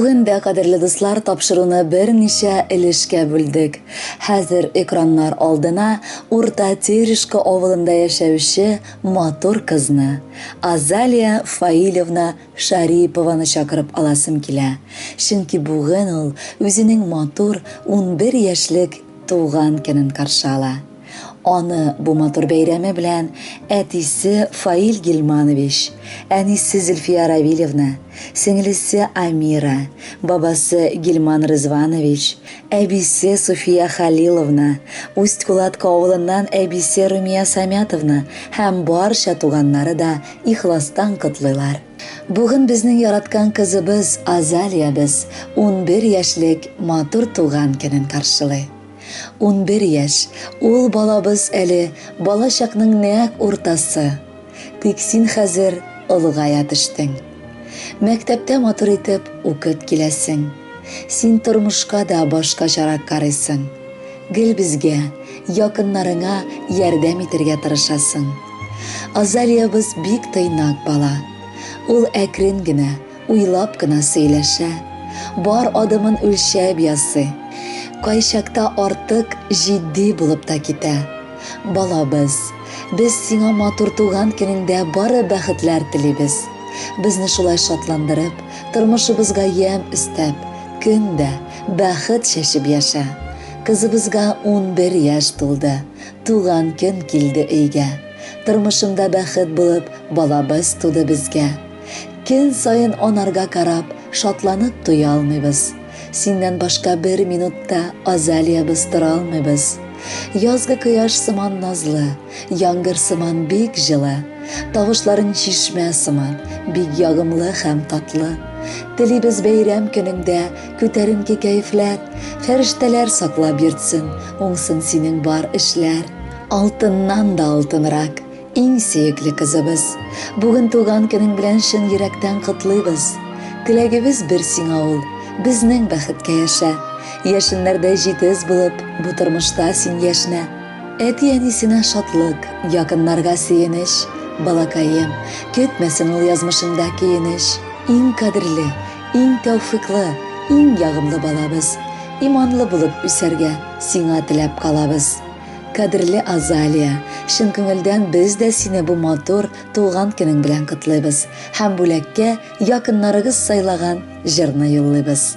Бүген дә кадерле дуслар тапшыруны берничә өлешкә бүлдек. Хәзер экраннар алдына Урта Терешка авылында яшәүче матур кызны, Азалия Фаилевна Шарипованы чакырып аласым килә. Чөнки бүген ул үзенең матур 11 яшьлек туган көнен каршы ала. Аны бу матур бәйрәме белән әтисе Фаил Гилманович, әнисе Зөлфия Равилевна, сеңлесе Амира, бабасы Гилман Рызванович, әбисе Суфия Халиловна, Усть-Кулатка авылыннан әбисе Румия Самятовна һәм барча туганнары да ихластан котлыйлар. Бүген безнең яраткан кызыбыз Азалиябыз 11 яшьлек матур туган көнен каршылый. 11 яшь, ул балабыз әле балачакның нәкъ уртасы. Тик син хәзер олыгая төштең. Мәктәптә матур итеп укып киләсең. Син тормышка да башкачарак карыйсың. Гел безгә, якыннарыңа ярдәм итәргә тырышасың. Азалиябыз бик тыйнак бала. Ул әкрен генә, уйлап кына сөйләшә. Бар адымын үлчәп ясый. Кайчакта артык җитди булып та китә. Балабыз, без сиңа матур туган көнеңдә бары бәхетләр телибез. Безне шулай шатландырып, тормышыбызга ямь өстәп, көндә бәхет чәчеп яша. Кызыбызга 11 яшь тулды. Туган көн килде өйгә. Тормышымда бәхет булып, балабыз туды безгә. Көн сайын анарга карап, шатланып туя алмыйбыз. Синнән башка бер минутта Азалиябыз тора алмыйбыз. Язгы кояш сыман назлы, яңгыр сыман бик җылы, тавышларын чишмә сыман, бик ягымлы һәм татлы. Телибез бәйрәм көнеңдә күтәренке кәефләр, фәрештәләр саклап йөртсен, уңсын синең бар эшләр. Алтыннан да алтынрак, иң сөекле кызыбыз. Бүген туган көнең белән чын йөрәктән котлыйбыз. Теләгебез бер сиңа ул. Безнең бәхеткә яшә. Яшеннәрдә җитез булып, бу тормышта син яшнә. Әти-әнисенә шатлык, якыннарга сөенеш. Балакаем, көтмәсен ул язмышында көенеш. Иң кадерле, иң тәүфыйклы, иң ягымлы балабыз. Иманлы булып үсәргә сиңа теләп калабыз. Кадерле Азалия, чын күңелдән без дә сине бу матур туган көнең белән котлыйбыз һәм бүләккә якыннарыгыз сайлаган җырны юллыйбыз.